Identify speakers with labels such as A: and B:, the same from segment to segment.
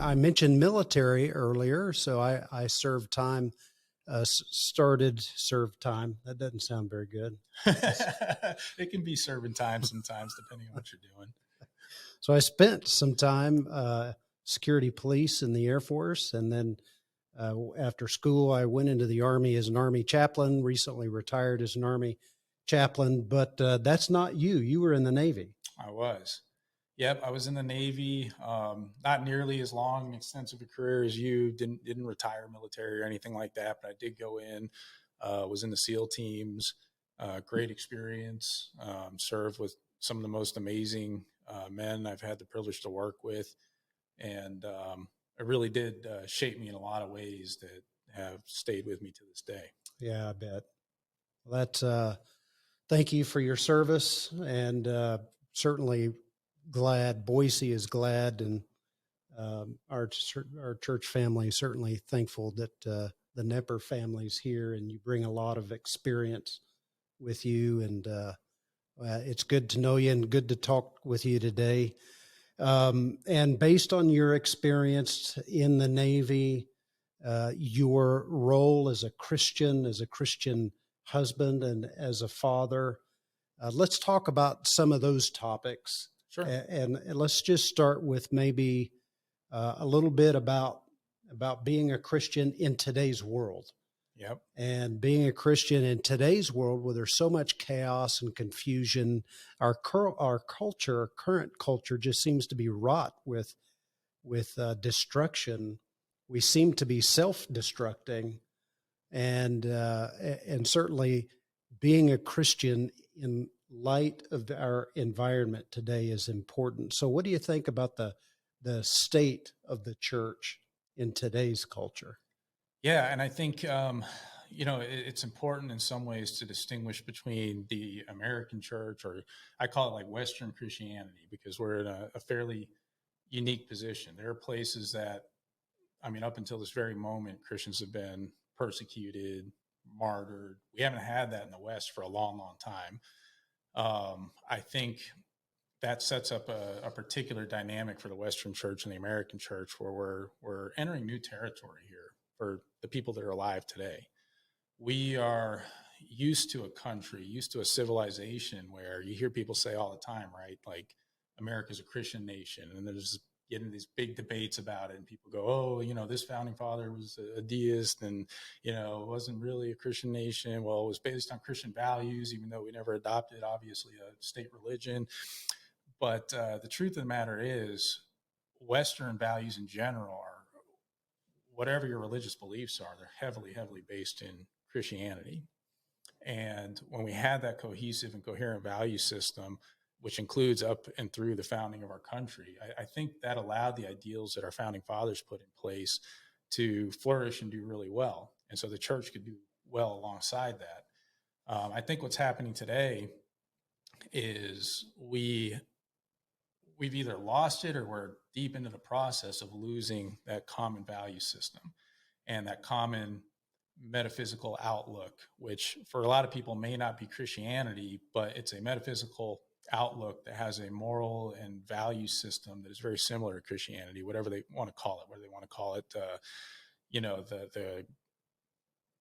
A: I mentioned military earlier, so I served time, served time. That doesn't sound very good.
B: It can be serving time sometimes, depending on what you're doing.
A: So I spent some time security police in the Air Force, and then after school, I went into the Army as an Army chaplain. Recently retired as an Army chaplain, but that's not you. You were in the Navy.
B: I was. Yep, I was in the Navy. Not nearly as long and extensive a career as you. Didn't retire military or anything like that, but I did go in. Was in the SEAL teams. Great experience. Served with some of the most amazing men I've had the privilege to work with, and it really did shape me in a lot of ways that have stayed with me to this day.
A: Yeah, I bet. Well, that's thank you for your service, and certainly glad Boise is glad, and our church family is certainly thankful that the Knepper family's here, and you bring a lot of experience with you, and it's good to know you and good to talk with you today. And based on your experience in the Navy, your role as a Christian husband, and as a father, let's talk about some of those topics.
B: Sure.
A: And let's just start with maybe a little bit about being a Christian in today's world.
B: Yep.
A: And being a Christian in today's world, where there's so much chaos and confusion, our current culture just seems to be wrought with destruction. We seem to be self-destructing, and certainly being a Christian in light of our environment today is important. So, what do you think about the state of the church in today's culture?
B: Yeah, and I think it's important in some ways to distinguish between the American church, or I call it like Western Christianity, because we're in a fairly unique position. There are places that, I mean, up until this very moment, Christians have been persecuted, martyred. We haven't had that in the West for a long, long time. I think that sets up a particular dynamic for the Western church and the American church, where we're entering new territory here for the people that are alive today. We are used to a country, used to a civilization where you hear people say all the time, right? Like, America's a Christian nation, and there's getting these big debates about it, and people go, oh, this founding father was a deist, and it wasn't really a Christian nation. Well, it was based on Christian values, even though we never adopted, obviously, a state religion. But the truth of the matter is, Western values in general are, whatever your religious beliefs are, they're heavily, heavily based in Christianity. And when we had that cohesive and coherent value system, which includes up and through the founding of our country, I think that allowed the ideals that our founding fathers put in place to flourish and do really well. And so the church could do well alongside that. I think what's happening today is we've either lost it, or we're deep into the process of losing that common value system and that common metaphysical outlook, which for a lot of people may not be Christianity, but it's a metaphysical outlook that has a moral and value system that is very similar to Christianity, whatever they want to call it, whether they want to call it, the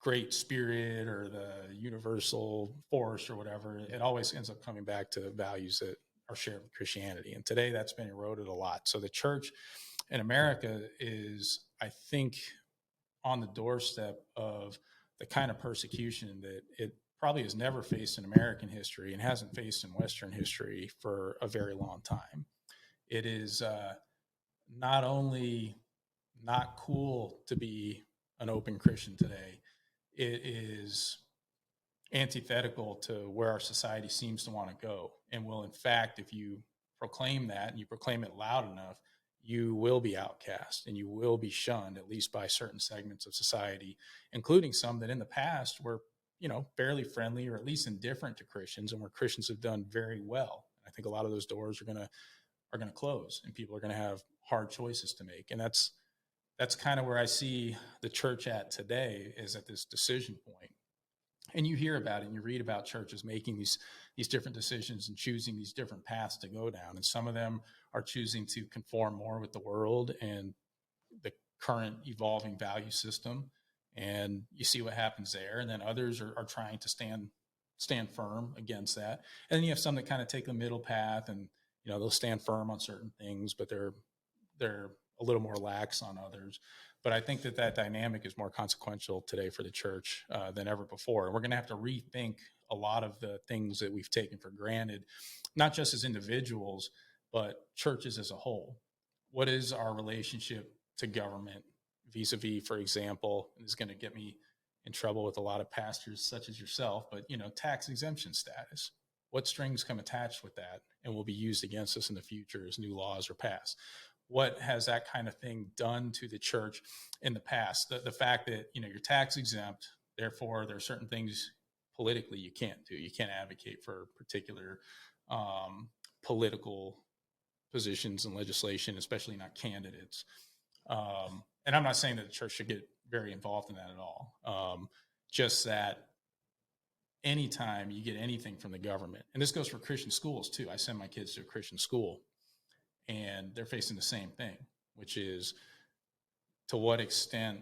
B: great spirit or the universal force or whatever. It always ends up coming back to values that are shared with Christianity. And today that's been eroded a lot. So the church in America is, I think, on the doorstep of the kind of persecution that it probably has never faced in American history and hasn't faced in Western history for a very long time. It is not only not cool to be an open Christian today, it is antithetical to where our society seems to want to go, and will, in fact, if you proclaim that and you proclaim it loud enough, you will be outcast and you will be shunned, at least by certain segments of society, including some that in the past were, fairly friendly or at least indifferent to Christians, and where Christians have done very well. I think a lot of those doors are going to close, and people are going to have hard choices to make. And that's kind of where I see the church at today, is at this decision point. And you hear about it and you read about churches making these different decisions and choosing these different paths to go down. And some of them are choosing to conform more with the world and the current evolving value system, and you see what happens there. And then others are trying to stand firm against that. And then you have some that kind of take the middle path, and they'll stand firm on certain things, but they're a little more lax on others. But I think that dynamic is more consequential today for the church than ever before. And we're going to have to rethink a lot of the things that we've taken for granted, not just as individuals, but churches as a whole. What is our relationship to government vis-a-vis, for example, and this is going to get me in trouble with a lot of pastors such as yourself, but tax exemption status. What strings come attached with that and will be used against us in the future as new laws are passed? What has that kind of thing done to the church in the past? The fact that you're tax exempt, therefore there are certain things politically you can't do. You can't advocate for particular political positions and legislation, especially not candidates. And I'm not saying that the church should get very involved in that at all. Just that anytime you get anything from the government, and this goes for Christian schools too. I send my kids to a Christian school, and they're facing the same thing, which is, to what extent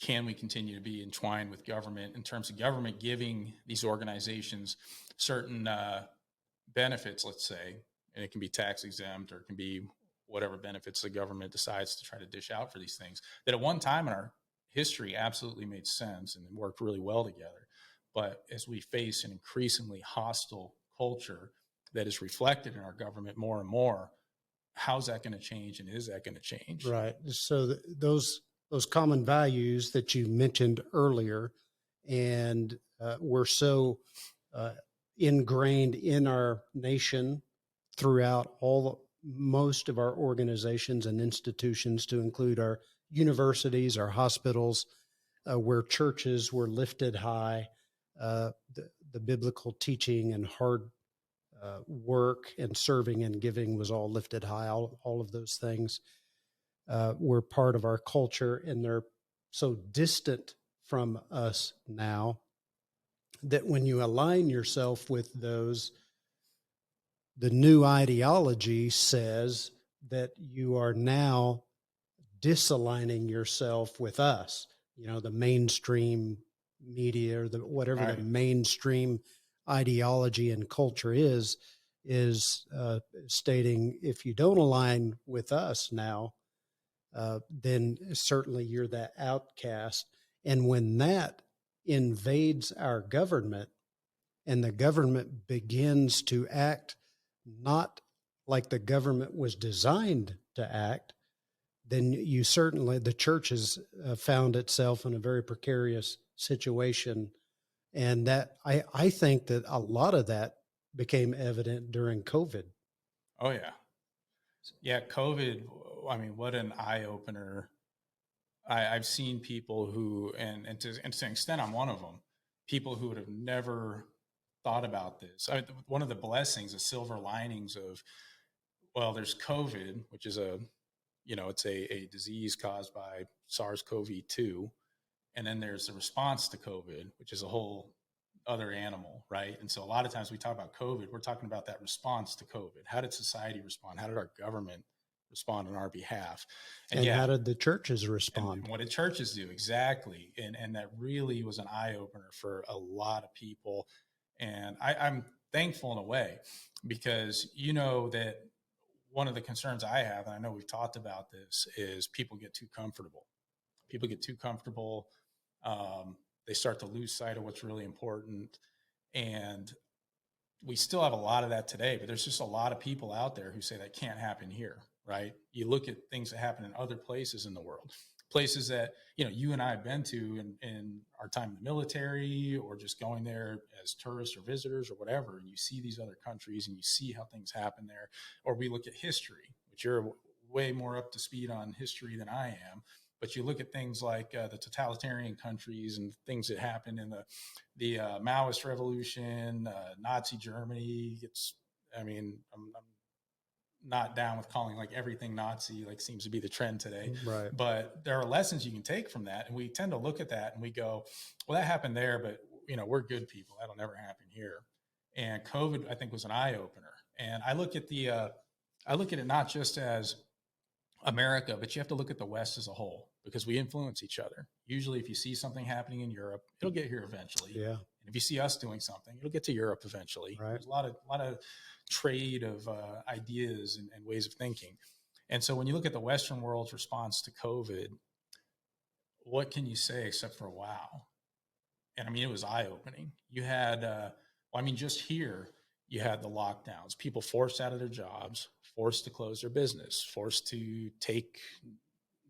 B: can we continue to be entwined with government in terms of government giving these organizations certain benefits, let's say, and it can be tax exempt or it can be whatever benefits the government decides to try to dish out for these things, that at one time in our history absolutely made sense and worked really well together. But as we face an increasingly hostile culture that is reflected in our government more and more, how's that going to change, and is that going to change?
A: Right. So those common values that you mentioned earlier, and were so ingrained in our nation throughout most of our organizations and institutions, to include our universities, our hospitals, where churches were lifted high, the biblical teaching and hard work and serving and giving was all lifted high. All of those things were part of our culture, and they're so distant from us now that when you align yourself with those, the new ideology says that you are now disaligning yourself with us, the mainstream media, or whatever
B: Right.
A: the mainstream ideology and culture is stating, if you don't align with us now, then certainly you're that outcast. And when that invades our government, and the government begins to act not like the government was designed to act, then the church has found itself in a very precarious situation. And that I think that a lot of that became evident during COVID.
B: Oh yeah. Yeah. COVID. I mean, what an eye opener. I've seen people who, and to an extent, I'm one of them, people who would have never thought about this. One of the blessings, the silver linings of, well, there's COVID, which is it's a disease caused by SARS-CoV-2. And then there's the response to COVID, which is a whole other animal, right? And so a lot of times we talk about COVID, we're talking about that response to COVID. How did society respond? How did our government respond on our behalf?
A: And how did the churches respond?
B: And what did churches do? Exactly. And that really was an eye opener for a lot of people. And I'm thankful in a way, because that one of the concerns I have, and I know we've talked about this, is people get too comfortable. People get too comfortable. They start to lose sight of what's really important. And we still have a lot of that today, but there's just a lot of people out there who say that can't happen here, right? You look at things that happen in other places in the world, places that, you and I have been to in our time in the military, or just going there as tourists or visitors or whatever. And you see these other countries and you see how things happen there. Or we look at history, which you're way more up to speed on history than I am. But you look at things like the totalitarian countries and things that happened in the Maoist revolution, Nazi Germany. I'm not down with calling like everything Nazi, like seems to be the trend today.
A: Right.
B: But there are lessons you can take from that. And we tend to look at that and we go, well, that happened there, but we're good people. That'll never happen here. And COVID, I think, was an eye opener. And I look at it not just as, America, but you have to look at the West as a whole because we influence each other. Usually, if you see something happening in Europe, it'll get here eventually.
A: Yeah.
B: And if you see us doing something, it'll get to Europe eventually.
A: Right.
B: There's a lot of trade of ideas and ways of thinking. And so when you look at the Western world's response to COVID, what can you say except for wow? And I mean, it was eye opening. You had, just here, you had the lockdowns, people forced out of their jobs, forced to close their business, forced to take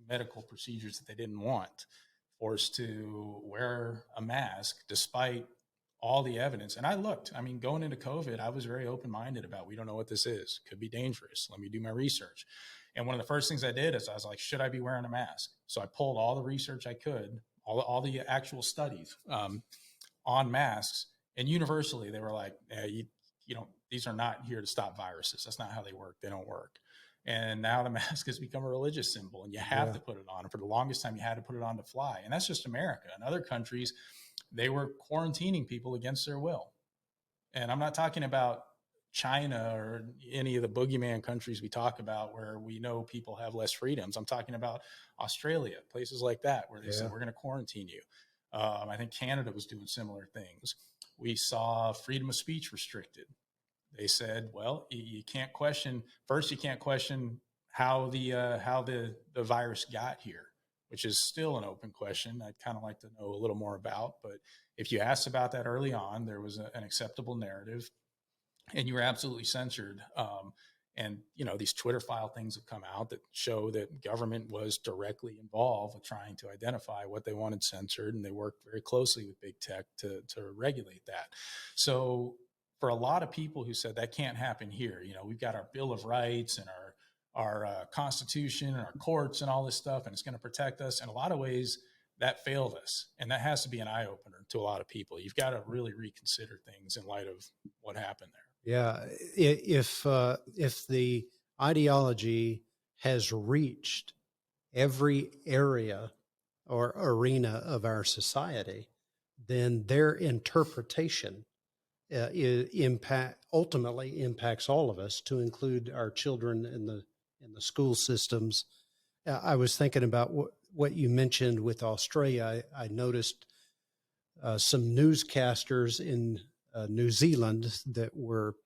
B: medical procedures that they didn't want, forced to wear a mask despite all the evidence. And I looked, going into COVID, I was very open-minded about, we don't know what this is. Could be dangerous. Let me do my research. And one of the first things I did is I was like, should I be wearing a mask? So I pulled all the research I could, all the actual studies on masks. And universally, they were like, these are not here to stop viruses. That's not how they work. They don't work. And now the mask has become a religious symbol and you have to put it on. And for the longest time, you had to put it on to fly. And that's just America. In other countries, they were quarantining people against their will. And I'm not talking about China or any of the boogeyman countries we talk about where we know people have less freedoms. I'm talking about Australia, places like that, where they said, we're going to quarantine you. I think Canada was doing similar things. We saw freedom of speech restricted. They said, well, you can't question, first you can't question how the virus got here, which is still an open question. I'd kind of like to know a little more about, but if you asked about that early on, there was an acceptable narrative and you were absolutely censored. And, these Twitter file things have come out that show that government was directly involved with trying to identify what they wanted censored. And they worked very closely with big tech to regulate that. So for a lot of people who said that can't happen here, we've got our Bill of Rights and our Constitution and our courts and all this stuff, and it's going to protect us. In a lot of ways, that failed us. And that has to be an eye opener to a lot of people. You've got to really reconsider things in light of what happened there.
A: Yeah. If the ideology has reached every area or arena of our society, then their interpretation ultimately impacts all of us, to include our children in the school systems. I was thinking about what you mentioned with Australia. I noticed some newscasters in New Zealand that were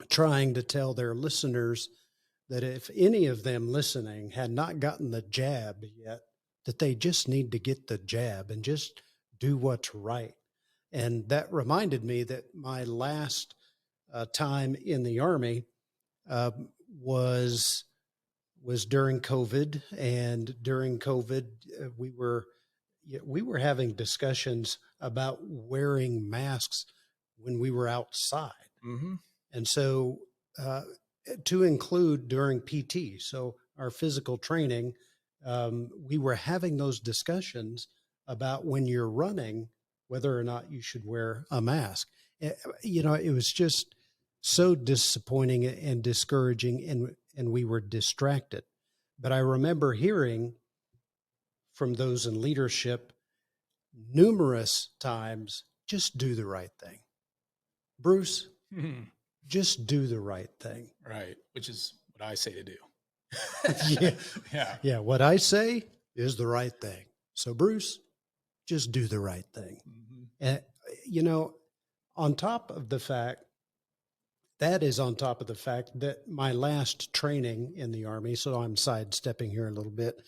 A: trying to tell their listeners that if any of them listening had not gotten the jab yet, that they just need to get the jab and just do what's right. And that reminded me that my last time in the Army was during COVID, and during COVID, we were having discussions about wearing masks when we were outside.
B: Mm-hmm.
A: And so to include during PT, so our physical training, we were having those discussions about when you're running, whether or not you should wear a mask. It was just so disappointing and discouraging, and we were distracted. But I remember hearing from those in leadership numerous times, just do the right thing. Bruce, just do the right thing.
B: Right. Which is what I say to do.
A: Yeah. What I say is the right thing. So Bruce, just do the right thing. And, on top of the fact that my last training in the Army, so I'm sidestepping here a little bit.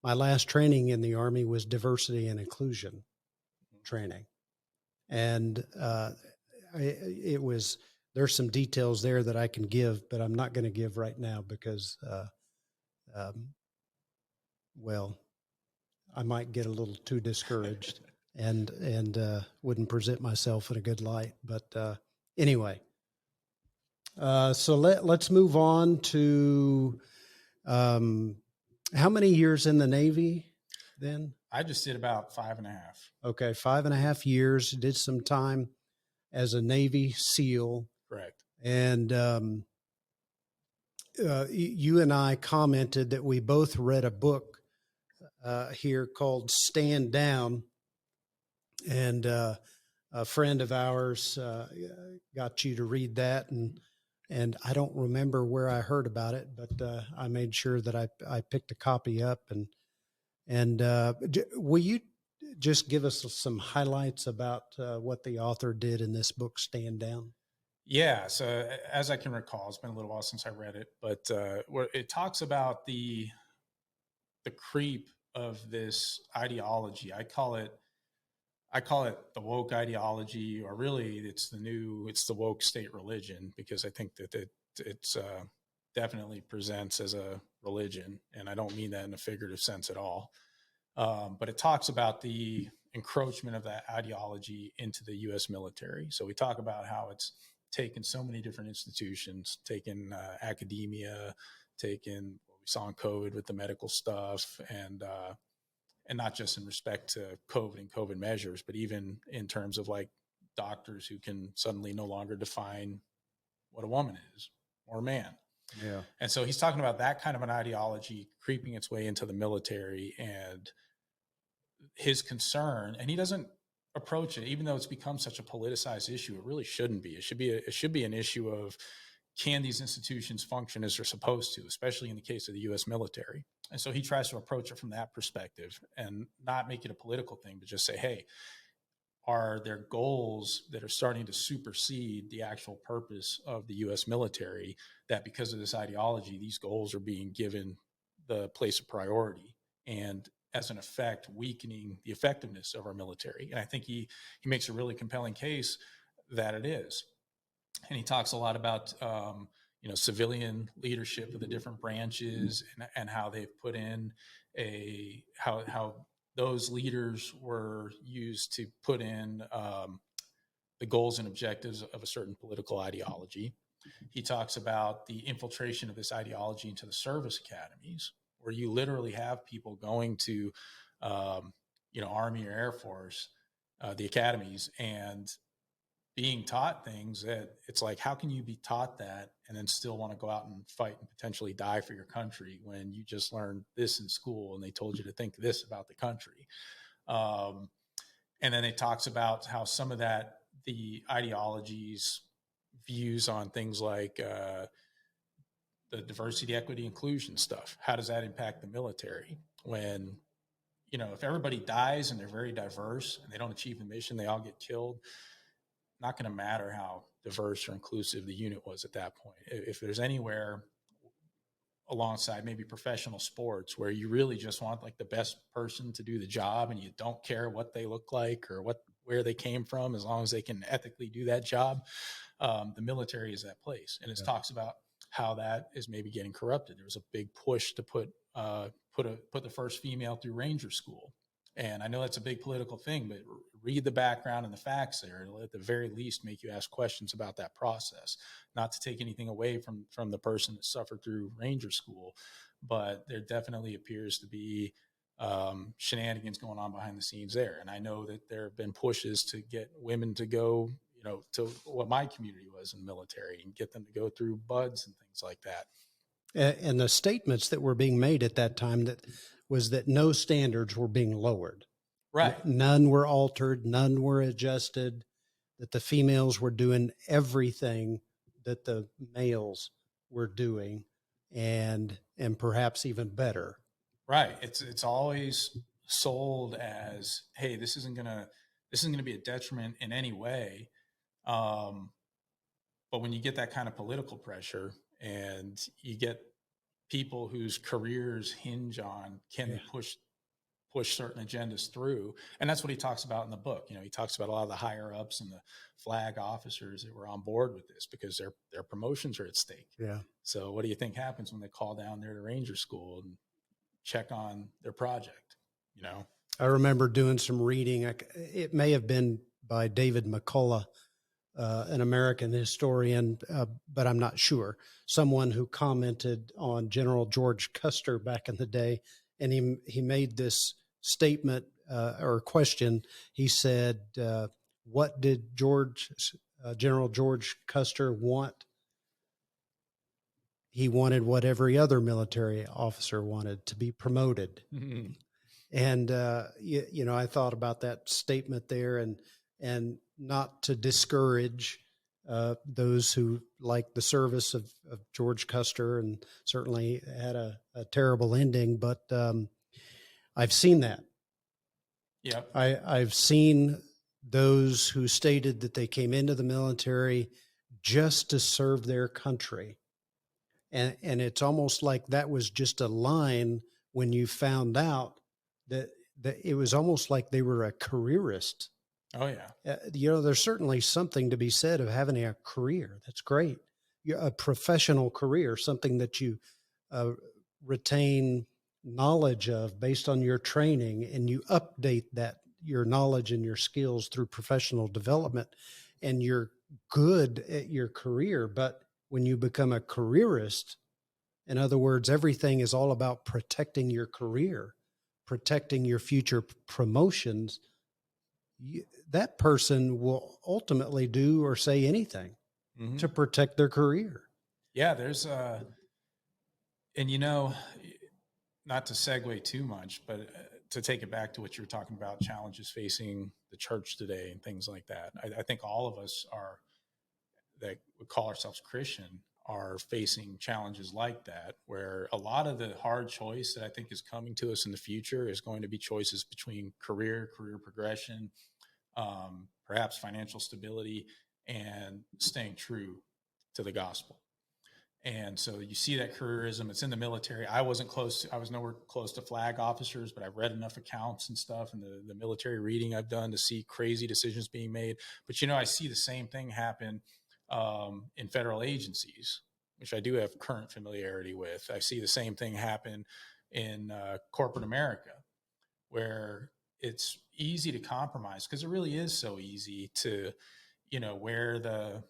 A: My last training in the Army was diversity and inclusion training. And there's some details there that I can give, but I'm not going to give right now because, I might get a little too discouraged and wouldn't present myself in a good light. But anyway, so let's move on to how many years in the Navy then?
B: I just did about 5.5.
A: Okay, 5.5 years. Did some time as a Navy SEAL.
B: Correct.
A: And you and I commented that we both read a book here called Stand Down. And a friend of ours got you to read that. And and I don't remember where I heard about it, but I made sure that I picked a copy up. And will you just give us some highlights about what the author did in this book, Stand Down?
B: Yeah. So as I can recall, it's been a little while since I read it, but where it talks about the creep of this ideology. I call it the woke ideology, or really it's the woke state religion, because I think that it's definitely presents as a religion, and I don't mean that in a figurative sense at all. But it talks about the encroachment of that ideology into the U.S. military. So we talk about how it's taken so many different institutions, taken academia, taken what we saw in COVID with the medical stuff, and not just in respect to COVID and COVID measures, but even in terms of like doctors who can suddenly no longer define what a woman is or a man.
A: Yeah.
B: And so he's talking about that kind of an ideology creeping its way into the military, and his concern, and he doesn't approach it, even though it's become such a politicized issue. It really shouldn't be. It should be an issue of, can these institutions function as they're supposed to, especially in the case of the U.S. military? And so he tries to approach it from that perspective and not make it a political thing, but just say, hey, are there goals that are starting to supersede the actual purpose of the U.S. military, that because of this ideology, these goals are being given the place of priority, and as an effect, weakening the effectiveness of our military? And I think he makes a really compelling case that it is. And he talks a lot about civilian leadership of the different branches, and how they've put in how those leaders were used to put in the goals and objectives of a certain political ideology. He talks about the infiltration of this ideology into the service academies, where you literally have people going to Army or Air Force, the academies, and being taught things that it's like, how can you be taught that and then still want to go out and fight and potentially die for your country when you just learned this in school and they told you to think this about the country? And then it talks about how some of that, the ideologies, views on things like the diversity, equity, inclusion stuff. How does that impact the military? When, if everybody dies and they're very diverse and they don't achieve the mission, they all get killed, not going to matter how diverse or inclusive the unit was at that point. If there's anywhere alongside maybe professional sports where you really just want like the best person to do the job, and you don't care what they look like or where they came from, as long as they can ethically do that job, the military is that place. And it talks about how that is maybe getting corrupted. There was a big push to put the first female through Ranger School. And I know that's a big political thing, but read the background and the facts there. It'll at the very least make you ask questions about that process. Not to take anything away from the person that suffered through Ranger School, but there definitely appears to be shenanigans going on behind the scenes there. And I know that there have been pushes to get women to go, to what my community was in the military, and get them to go through buds and things like that.
A: And the statements that were being made at that time was that no standards were being lowered.
B: Right.
A: None were altered. None were adjusted. That the females were doing everything that the males were doing, and perhaps even better.
B: Right. It's always sold as, hey, this isn't gonna be a detriment in any way. But when you get that kind of political pressure, and you get people whose careers hinge on, can they push certain agendas through? And that's what he talks about in the book. He talks about a lot of the higher ups and the flag officers that were on board with this, because their promotions are at stake.
A: Yeah.
B: So what do you think happens when they call down there to Ranger School and check on their project?
A: I remember doing some reading. It may have been by David McCullough, an American historian, but I'm not sure. Someone who commented on General George Custer back in the day, and he made this statement or question. He said, "What did General George Custer want? He wanted what every other military officer wanted: to be promoted." Mm-hmm. And I thought about that statement there, and not to discourage those who like the service of George Custer, and certainly had a terrible ending. But I've seen that.
B: Yep.
A: I've seen those who stated that they came into the military just to serve their country. And it's almost like that was just a line when you found out that it was almost like they were a careerist.
B: Oh yeah.
A: There's certainly something to be said of having a career. That's great. A professional career, something that you uh, retain knowledge of based on your training, and you update that your knowledge and your skills through professional development, and you're good at your career. But when you become a careerist, in other words, everything is all about protecting your career, protecting your future promotions. That person will ultimately do or say anything to protect their career.
B: Yeah, there's and not to segue too much, but to take it back to what you were talking about, challenges facing the church today and things like that. I think all of us that would call ourselves Christian are facing challenges like that, where a lot of the hard choice that I think is coming to us in the future is going to be choices between career progression, perhaps financial stability, and staying true to the gospel. And so you see that careerism. It's in the military. I was nowhere close to flag officers, but I've read enough accounts and stuff, and the military reading I've done to see crazy decisions being made. But I see the same thing happen in federal agencies, which I do have current familiarity with. I see the same thing happen in corporate America, where it's easy to compromise, because it really is so easy to, wear the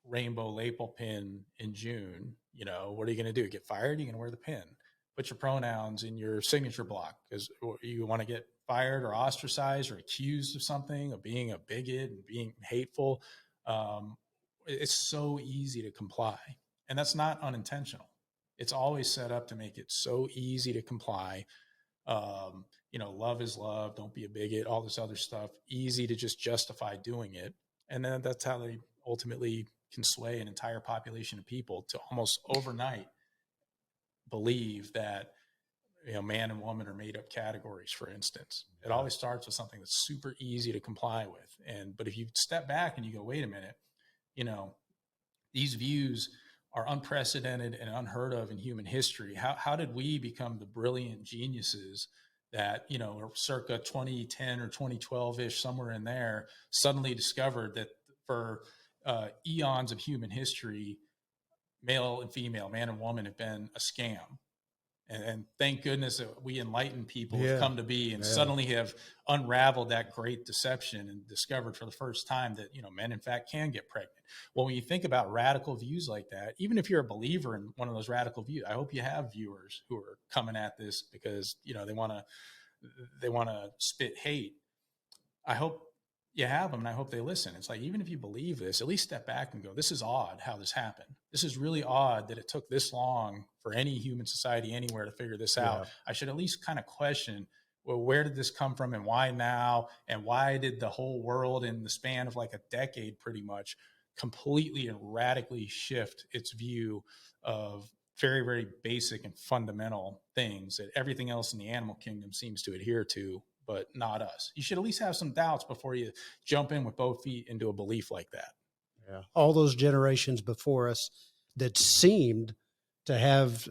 B: rainbow lapel pin in June. What are you going to do? Get fired? You're going to wear the pin. Put your pronouns in your signature block because you want to get fired or ostracized or accused of something, of being a bigot and being hateful. It's so easy to comply. And that's not unintentional. It's always set up to make it so easy to comply. Love is love. Don't be a bigot, all this other stuff. Easy to just justify doing it. And then that's how they ultimately can sway an entire population of people to almost overnight believe that man and woman are made up categories. For instance, it always starts with something that's super easy to comply with. But if you step back and you go, wait a minute, these views are unprecedented and unheard of in human history. How did we become the brilliant geniuses that, circa 2010 or 2012-ish, somewhere in there, suddenly discovered that for eons of human history, male and female, man and woman, have been a scam. And thank goodness that we enlightened people have come to be and suddenly have unraveled that great deception and discovered for the first time that, men in fact can get pregnant. Well, when you think about radical views like that, even if you're a believer in one of those radical views, I hope you have viewers who are coming at this because, they want to spit hate. I hope you have them, and I hope they listen. It's like, even if you believe this, at least step back and go, this is odd how this happened. This is really odd that it took this long for any human society anywhere to figure this out. I should at least kind of question, well, where did this come from and why now? And why did the whole world in the span of like a decade pretty much completely and radically shift its view of very, very basic and fundamental things that everything else in the animal kingdom seems to adhere to, but not us? You should at least have some doubts before you jump in with both feet into a belief like that.
A: Yeah. All those generations before us that seemed to have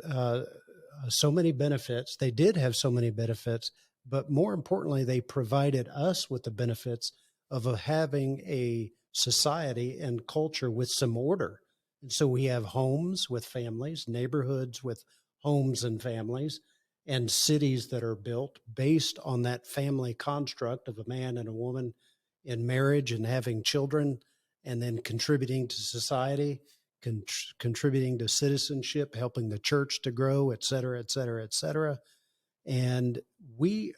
A: so many benefits. They did have so many benefits, but more importantly, they provided us with the benefits of having a society and culture with some order. And so we have homes with families, neighborhoods with homes and families, and cities that are built based on that family construct of a man and a woman in marriage and having children, and then contributing to society, contributing to citizenship, helping the church to grow, et cetera, et cetera, et cetera. And we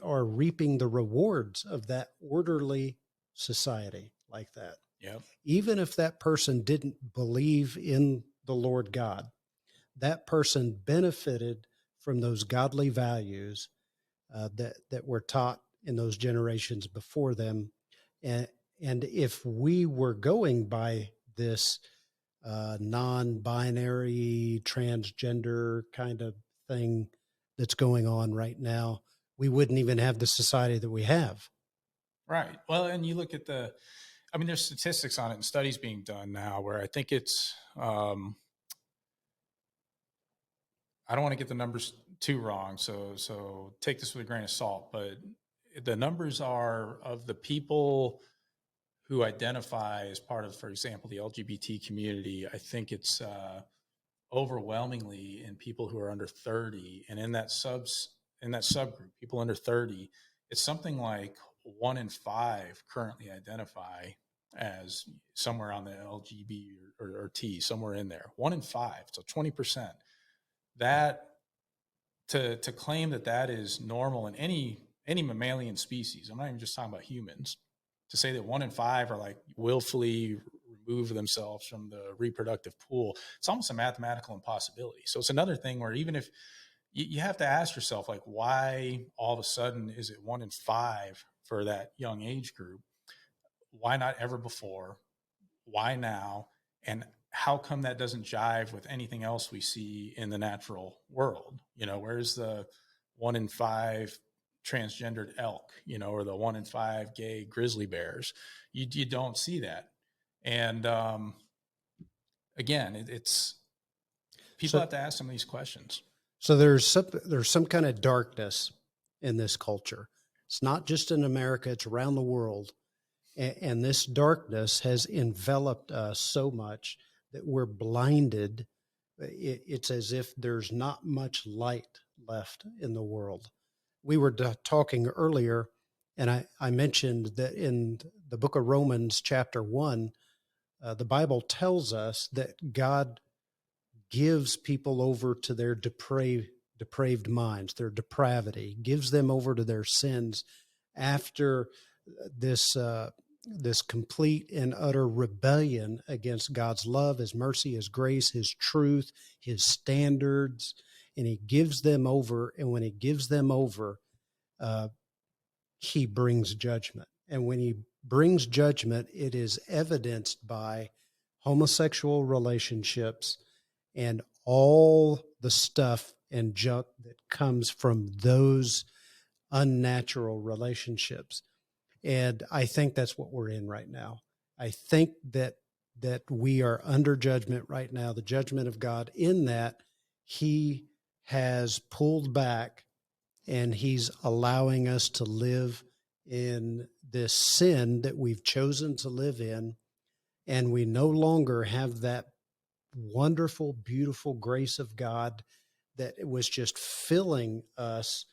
A: are reaping the rewards of that orderly society like that.
B: Yep.
A: Even if that person didn't believe in the Lord God, that person benefited from those godly values that were taught in those generations before them. And if we were going by this non-binary transgender kind of thing that's going on right now, we wouldn't even have the society that we have.
B: Right. Well, and you look at I mean, there's statistics on it and studies being done now where I think it's, I don't want to get the numbers too wrong. So take this with a grain of salt, but the numbers are of the people who identify as part of, for example, the LGBT community. I think it's overwhelmingly in people who are under 30, and in that subgroup, people under 30, it's something like 1 in 5 currently identify as somewhere on the LGBT or T, somewhere in there. 1 in 5, so 20%. That to claim that that is normal in any mammalian species. I'm not even just talking about humans. To say that 1 in 5 are like willfully remove themselves from the reproductive pool, it's almost a mathematical impossibility. So it's another thing where even if you have to ask yourself, like, why all of a sudden is it 1 in 5 for that young age group? Why not ever before? Why now? And how come that doesn't jive with anything else we see in the natural world? Where's the 1 in 5 transgendered elk, or the 1 in 5 gay grizzly bears? You don't see that. And again, it's people
A: So,
B: have to ask some of these questions.
A: so there's some kind of darkness in this culture. It's not just in America; it's around the world. And this darkness has enveloped us so much that we're blinded. It's as if there's not much light left in the world. We were talking earlier, and I mentioned that in the book of Romans, chapter 1, the Bible tells us that God gives people over to their depraved minds, their depravity, gives them over to their sins after this this complete and utter rebellion against God's love, His mercy, His grace, His truth, His standards, and He gives them over. And when He gives them over, uh, He brings judgment. And when He brings judgment, it is evidenced by homosexual relationships and all the stuff and junk that comes from those unnatural relationships. And I think that's what we're in right now. I think that we are under judgment right now, the judgment of God, in that He has pulled back and He's allowing us to live in this sin that we've chosen to live in. And we no longer have that wonderful, beautiful grace of God that was just filling us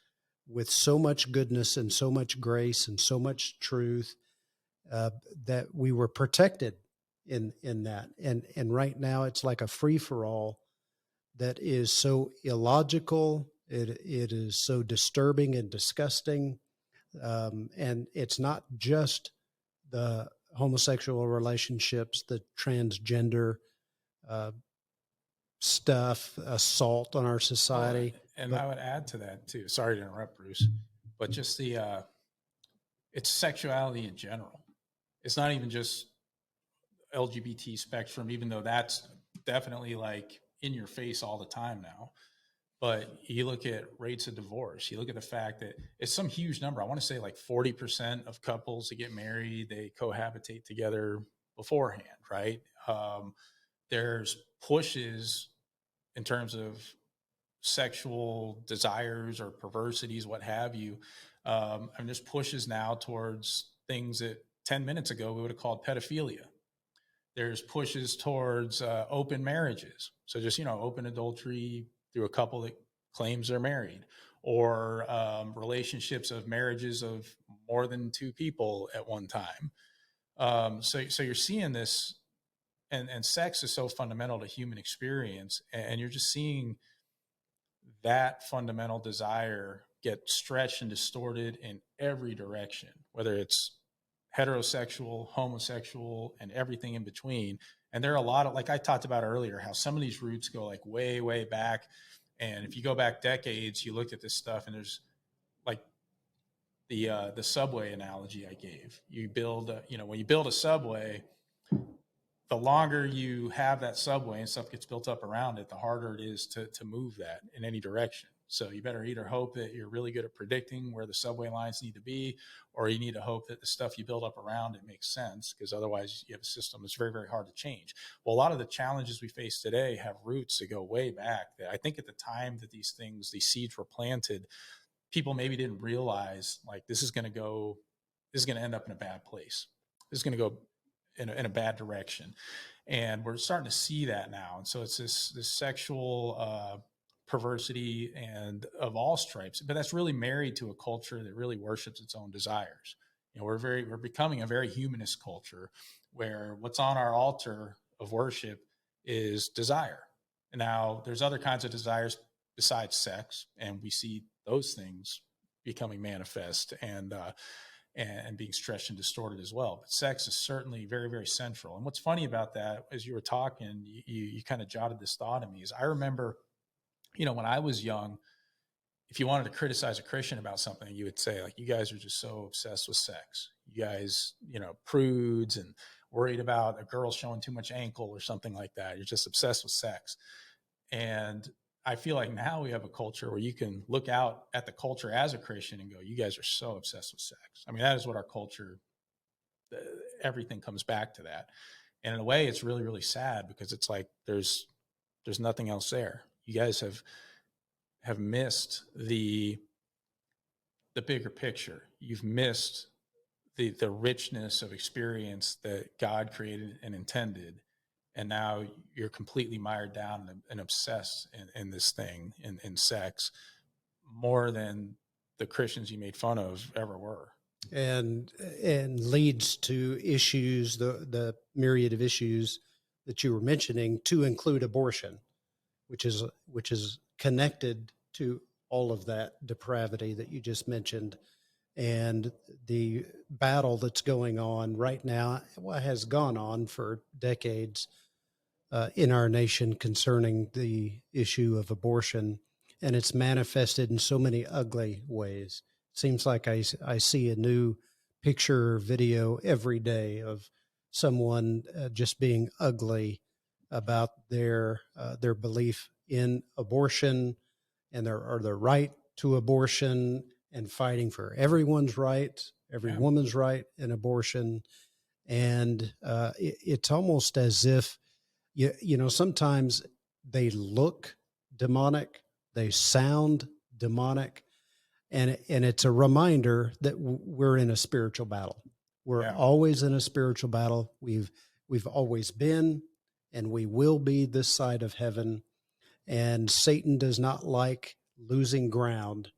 A: with so much goodness and so much grace and so much truth, that we were protected in that. And right now it's like a free for all that is so illogical. It is so disturbing and disgusting. And it's not just the homosexual relationships, the transgender uh, stuff, assault on our
B: Well,
A: society.
B: and
A: But
B: I would add to that too. Sorry to interrupt, Bruce, but just it's sexuality in general. It's not even just LGBT spectrum, even though that's definitely like in your face all the time now. But you look at rates of divorce, you look at the fact that it's some huge number. I want to say like 40% of couples that get married, they cohabitate together beforehand, right? There's pushes in terms of sexual desires or perversities, what have you. And there's pushes now towards things that 10 minutes ago we would have called pedophilia. There's pushes towards open marriages. So just, open adultery through a couple that claims they're married, or relationships of marriages of more than two people at one time. So you're seeing this, and sex is so fundamental to human experience. And you're just seeing that fundamental desire get stretched and distorted in every direction, whether it's heterosexual, homosexual, and everything in between. And there are a lot of, like I talked about earlier, how some of these roots go like way, way back. And if you go back decades, you look at this stuff and there's like the subway analogy I gave. You build, when you build a subway, the longer you have that subway and stuff gets built up around it, the harder it is to move that in any direction. So you better either hope that you're really good at predicting where the subway lines need to be, or you need to hope that the stuff you build up around it makes sense, because otherwise you have a system that's very, very hard to change. Well, a lot of the challenges we face today have roots that go way back. That I think at the time that these seeds were planted, people maybe didn't realize, like, this is going to end up in a bad place. This is going to go in a bad direction. And we're starting to see that now. And so it's this sexual perversity and of all stripes, but that's really married to a culture that really worships its own desires. We're becoming a very humanist culture where what's on our altar of worship is desire. Now, there's other kinds of desires besides sex, and we see those things becoming manifest and being stretched and distorted as well. But sex is certainly very, very central. And what's funny about that, as you were talking, you kind of jotted this thought in me, is I remember, when I was young, if you wanted to criticize a Christian about something, you would say, like, you guys are just so obsessed with sex. You guys, prudes and worried about a girl showing too much ankle or something like that. You're just obsessed with sex. And I feel like now we have a culture where you can look out at the culture as a Christian and go, you guys are so obsessed with sex. I mean, that is what our culture, everything comes back to that. And in a way, it's really, really sad, because it's like there's nothing else there. You guys have missed the bigger picture. You've missed the richness of experience that God created and intended. And now you're completely mired down and obsessed in this thing, in sex, more than the Christians you made fun of ever were.
A: And leads to issues, the myriad of issues that you were mentioning, to include abortion, which is connected to all of that depravity that you just mentioned. And the battle that's going on right now, has gone on for decades in our nation concerning the issue of abortion, and it's manifested in so many ugly ways. Seems like I see a new picture or video every day of someone just being ugly about their belief in abortion and their right to abortion, and fighting for everyone's right, every woman's right in abortion. And it's almost as if, sometimes they look demonic, they sound demonic, and it's a reminder that we're in a spiritual battle. We're always in a spiritual battle. We've always been, and we will be this side of heaven. And Satan does not like losing ground.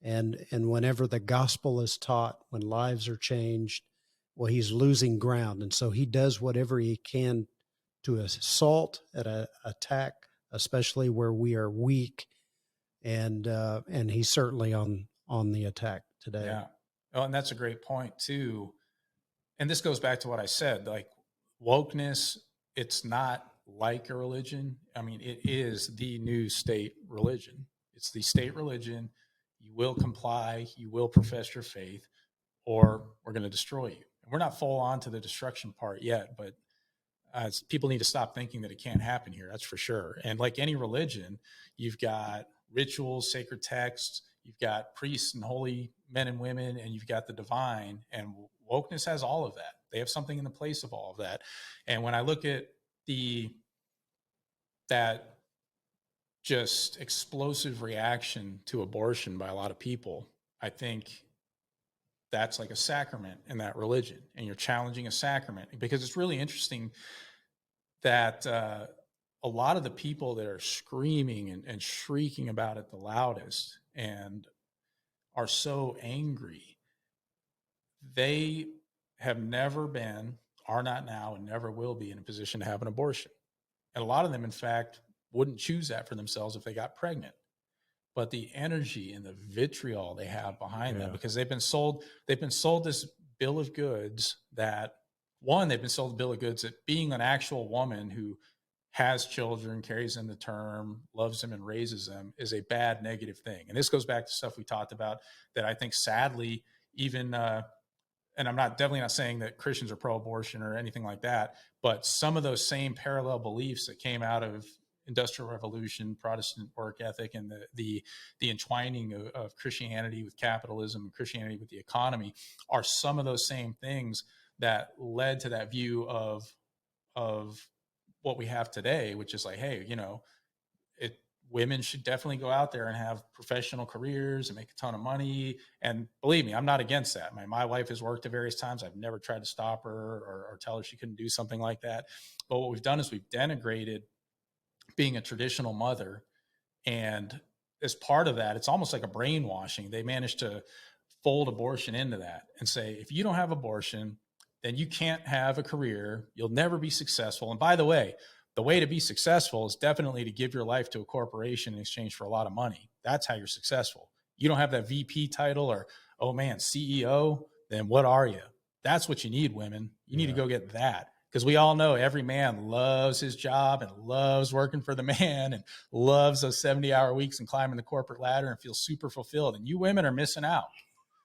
A: And whenever the gospel is taught, when lives are changed, well, he's losing ground. And so he does whatever he can to assault, attack, especially where we are weak. And he's certainly on the attack today.
B: Yeah. Oh, and that's a great point too. And this goes back to what I said, like, wokeness, it's not like a religion. I mean, it is the new state religion. It's the state religion. You will comply, you will profess your faith, or we're going to destroy you. And we're not full on to the destruction part yet, but people need to stop thinking that it can't happen here. That's for sure. And like any religion, you've got rituals, sacred texts, you've got priests and holy men and women, and you've got the divine. And wokeness has all of that. They have something in the place of all of that. And when I look at that just explosive reaction to abortion by a lot of people, I think that's like a sacrament in that religion, and you're challenging a sacrament, because it's really interesting that a lot of the people that are screaming and shrieking about it the loudest and are so angry, they have never been, are not now, and never will be in a position to have an abortion. And a lot of them, in fact, wouldn't choose that for themselves if they got pregnant. But the energy and the vitriol they have behind them, because they've been sold this bill of goods that, they've been sold a bill of goods that being an actual woman who has children, carries them to term, loves them and raises them is a bad, negative thing. And this goes back to stuff we talked about that I think sadly even, and I'm definitely not saying that Christians are pro-abortion or anything like that, but some of those same parallel beliefs that came out of Industrial Revolution, Protestant work ethic, and the entwining of Christianity with capitalism and Christianity with the economy are some of those same things that led to that view of what we have today, which is like, hey, it women should definitely go out there and have professional careers and make a ton of money. And believe me, I'm not against that. My wife has worked at various times. I've never tried to stop her or tell her she couldn't do something like that. But what we've done is we've denigrated being a traditional mother. And as part of that, it's almost like a brainwashing. They managed to fold abortion into that and say, if you don't have abortion, then you can't have a career. You'll never be successful. And by the way to be successful is definitely to give your life to a corporation in exchange for a lot of money. That's how you're successful. You don't have that VP title or, oh man, CEO, then what are you? That's what you need, women. You need to go get that. Because we all know every man loves his job and loves working for the man and loves those 70-hour weeks and climbing the corporate ladder and feels super fulfilled. And you women are missing out.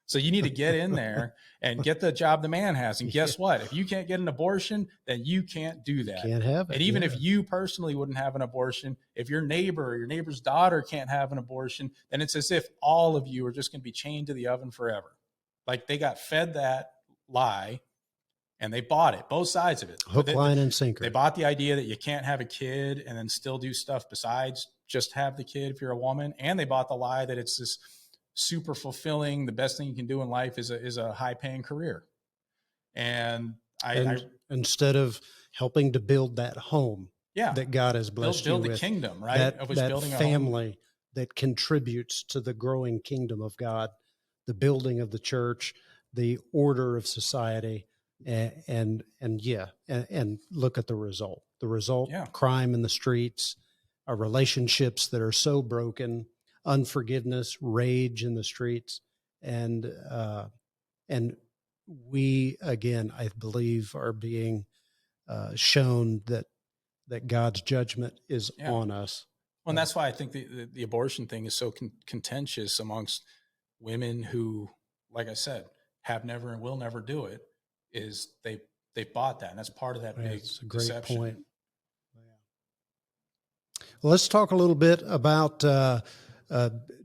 B: So you need to get in there and get the job the man has. And guess what? If you can't get an abortion, then you can't do that.
A: Can't have it.
B: And even if you personally wouldn't have an abortion, if your neighbor or your neighbor's daughter can't have an abortion, then it's as if all of you are just going to be chained to the oven forever. Like they got fed that lie and they bought it, both sides of it.
A: Hook, line, and sinker.
B: They bought the idea that you can't have a kid and then still do stuff besides just have the kid if you're a woman. And they bought the lie that it's this super fulfilling, the best thing you can do in life is a high paying career. And
A: instead of helping to build that home that God has blessed you with,
B: build the kingdom, right?
A: That building family that contributes to the growing kingdom of God, the building of the church, the order of society, and look at the result. The result: crime in the streets, relationships that are so broken, unforgiveness, rage in the streets, and we again, I believe, are being shown that God's judgment is on us.
B: Well, and that's why I think the abortion thing is so contentious amongst women who, like I said, have never and will never do it. Is they bought that, and that's part of that big deception.
A: Point. Well, let's talk a little bit about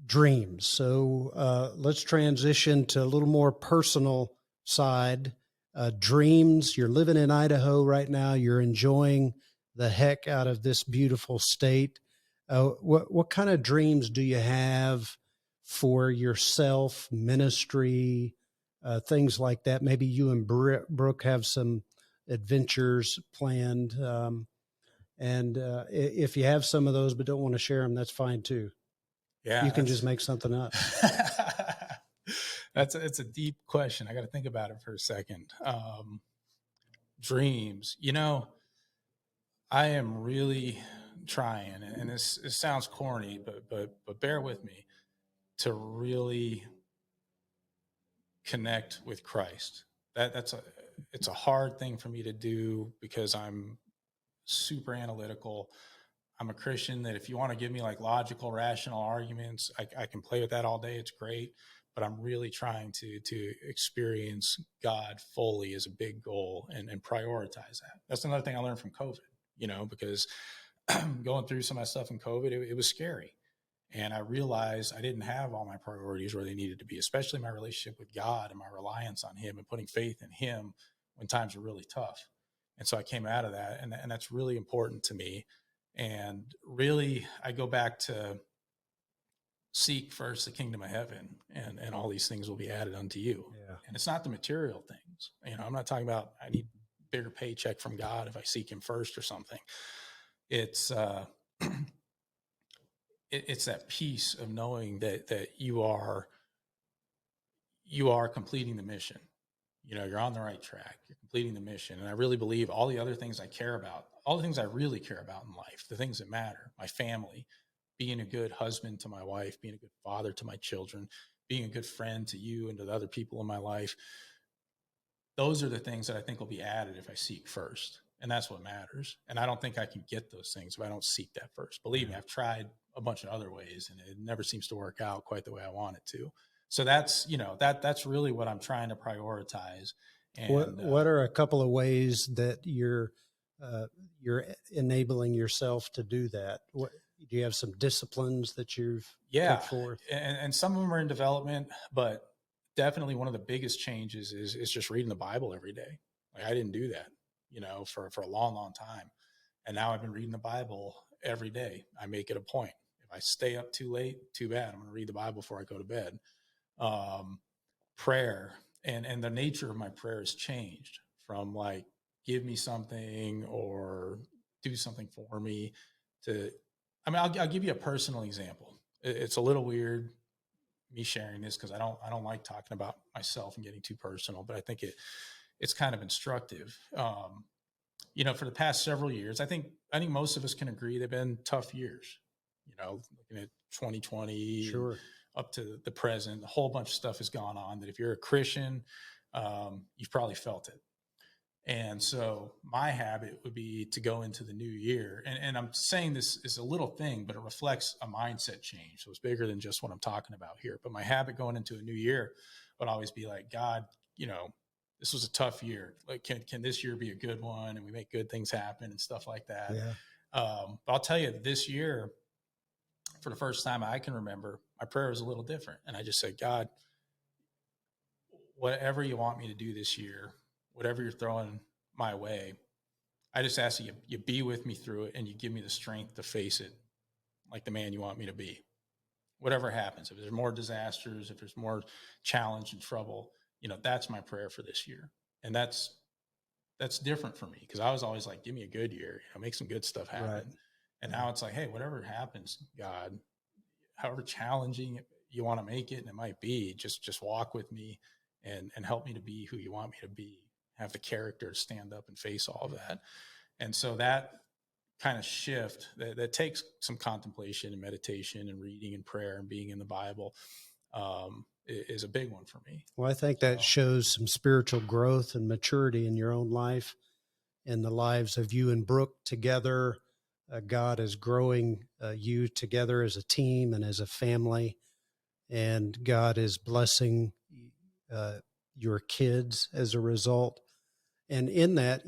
A: dreams. So let's transition to a little more personal side. Dreams. You're living in Idaho right now. You're enjoying the heck out of this beautiful state. What kind of dreams do you have for yourself, ministry, things like that? Maybe you and Brooke have some adventures planned. And if you have some of those but don't want to share them, that's fine too.
B: Yeah,
A: you can just make something up.
B: It's a deep question. I got to think about it for a second. Dreams, I am really trying, and it sounds corny, but bear with me, to really connect with Christ. It's a hard thing for me to do because I'm super analytical. I'm a Christian that if you want to give me like logical, rational arguments, I can play with that all day. It's great. But I'm really trying to experience God fully as a big goal and prioritize that. That's another thing I learned from COVID, because going through some of that stuff in COVID, it was scary. And I realized I didn't have all my priorities where they needed to be, especially my relationship with God and my reliance on him and putting faith in him when times were really tough. And so I came out of that, and that's really important to me. And really, I go back to seek first the kingdom of heaven, and all these things will be added unto you. Yeah. And it's not the material things. I'm not talking about I need bigger paycheck from God if I seek him first or something. It's it's that peace of knowing that you are completing the mission. You're on the right track. You're completing the mission. And I really believe all the other things I care about, all the things I really care about in life, the things that matter, my family, being a good husband to my wife, being a good father to my children, being a good friend to you and to the other people in my life. Those are the things that I think will be added if I seek first. And that's what matters. And I don't think I can get those things if I don't seek that first. Believe me, I've tried a bunch of other ways and it never seems to work out quite the way I want it to. So that's, that's really what I'm trying to prioritize. And
A: What are a couple of ways that you're enabling yourself to do that? What do you have some disciplines that you've
B: yeah,
A: put forth?
B: and some of them are in development, but definitely one of the biggest changes is just reading the Bible every day. Like I didn't do that, for a long, long time. And now I've been reading the Bible every day. I make it a point. If I stay up too late, too bad. I'm going to read the Bible before I go to bed. Um, Prayer and the nature of my prayer has changed from like, give me something or do something for me to, I mean, I'll give you a personal example. It's a little weird me sharing this because I don't like talking about myself and getting too personal, but I think it's kind of instructive. For the past several years, I think most of us can agree they've been tough years. Looking at 2020
A: Sure.
B: up to the present, a whole bunch of stuff has gone on that if you're a Christian, you've probably felt it. And so my habit would be to go into the new year. And I'm saying this is a little thing, but it reflects a mindset change. So it's bigger than just what I'm talking about here. But my habit going into a new year would always be like, God, this was a tough year. Like, can this year be a good one? And we make good things happen and stuff like that.
A: Yeah.
B: But I'll tell you, this year, for the first time I can remember, my prayer was a little different. And I just said, God, whatever you want me to do this year, whatever you're throwing my way, I just ask you be with me through it and you give me the strength to face it like the man you want me to be. Whatever happens, if there's more disasters, if there's more challenge and trouble, that's my prayer for this year. And that's different for me because I was always like, give me a good year, make some good stuff happen.
A: Right.
B: And now it's like, hey, whatever happens, God, however challenging you want to make it, and it might be, just walk with me and help me to be who you want me to be, have the character to stand up and face all of that. And so that kind of shift that takes some contemplation and meditation and reading and prayer and being in the Bible is a big one for me.
A: Well, I think that shows some spiritual growth and maturity in your own life and the lives of you and Brooke together. God is growing you together as a team and as a family, and God is blessing your kids as a result. And in that,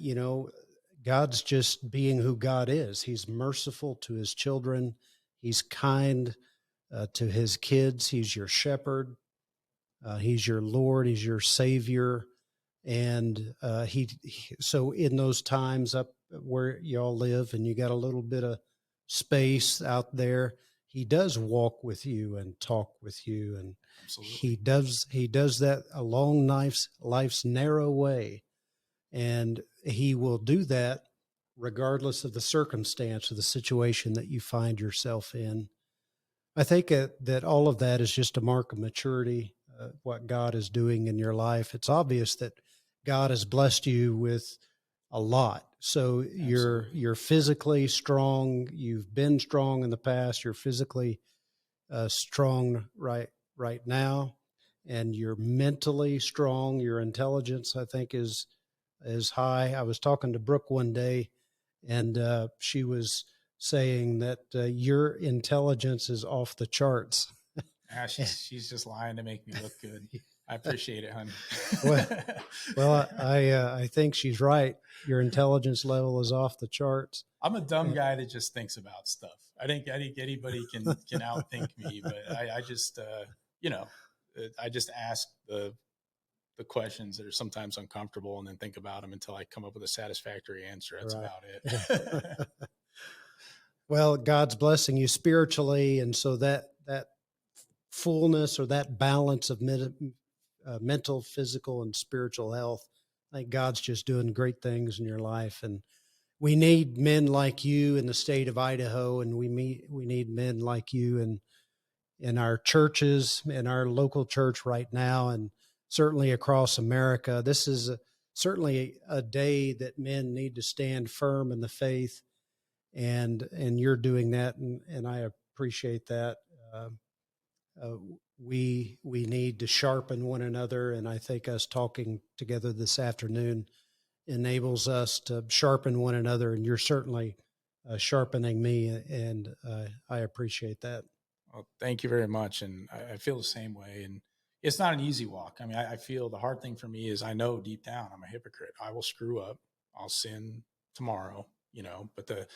A: God's just being who God is. He's merciful to his children. He's kind to his kids. He's your shepherd. He's your Lord. He's your Savior. And so in those times up where y'all live and you got a little bit of space out there, he does walk with you and talk with you. And
B: Absolutely.
A: he does that along life's narrow way. And he will do that regardless of the circumstance or the situation that you find yourself in. I think that all of that is just a mark of maturity, what God is doing in your life. It's obvious that God has blessed you with a lot. So you're physically strong. You've been strong in the past. You're physically strong right now, and you're mentally strong. Your intelligence, I think, is high. I was talking to Brooke one day, and she was saying that your intelligence is off the charts.
B: She's just lying to make me look good. I appreciate it, honey.
A: well, I think she's right. Your intelligence level is off the charts.
B: I'm a dumb guy that just thinks about stuff. I think anybody can outthink me, but I just I just ask the questions that are sometimes uncomfortable and then think about them until I come up with a satisfactory answer. That's
A: Right.
B: about it.
A: Well, God's blessing you spiritually, and so that fullness or that balance of mental, physical, and spiritual health, I think God's just doing great things in your life. And we need men like you in the state of Idaho, and we need men like you in our churches, in our local church right now, and certainly across America. This is certainly a day that men need to stand firm in the faith, and you're doing that, and I appreciate that. We need to sharpen one another, and I think us talking together this afternoon enables us to sharpen one another, and you're certainly sharpening me, and I appreciate that.
B: Well, thank you very much, and I feel the same way. And it's not an easy walk. I mean, I feel the hard thing for me is I know deep down I'm a hypocrite. I will screw up. I'll sin tomorrow, but the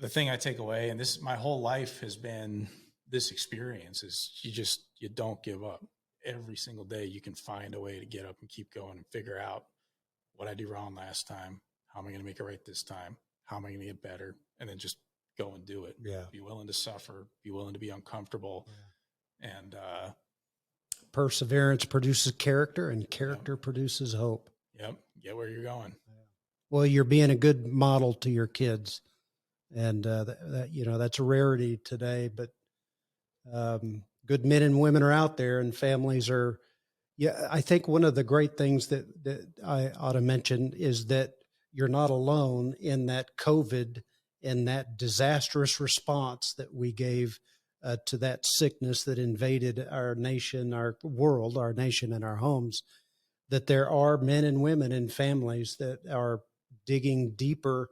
B: thing I take away, and this, my whole life has been this experience, is you don't give up. Every single day you can find a way to get up and keep going and figure out what I do wrong last time. How am I going to make it right this time? How am I going to get better? And then just go and do it.
A: Yeah.
B: Be willing to suffer, be willing to be uncomfortable. Yeah. And,
A: perseverance produces character, and character produces hope.
B: Yep. Get where you're going.
A: Well, you're being a good model to your kids, and that's a rarity today. But good men and women are out there, and families are. Yeah, I think one of the great things that I ought to mention is that you're not alone in that COVID and that disastrous response that we gave to that sickness that invaded our nation, our world, our nation, and our homes. That there are men and women and families that are digging deeper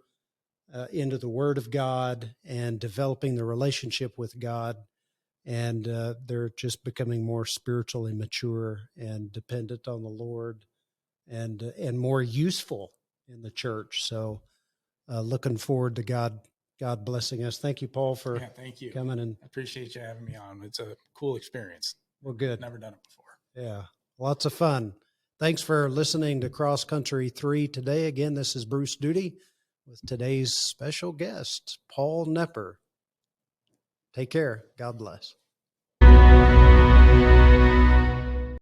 A: into the Word of God and developing the relationship with God. And they're just becoming more spiritually mature and dependent on the Lord, and more useful in the church. So looking forward to God blessing us. Thank you, Paul, for
B: thank you.
A: coming. And
B: I appreciate you having me on. It's a cool experience.
A: Well, good.
B: Never done it before.
A: Yeah, lots of fun. Thanks for listening to Cross Country 3 today. Again, this is Bruce Duty with today's special guest, Paul Knepper. Take care. God bless.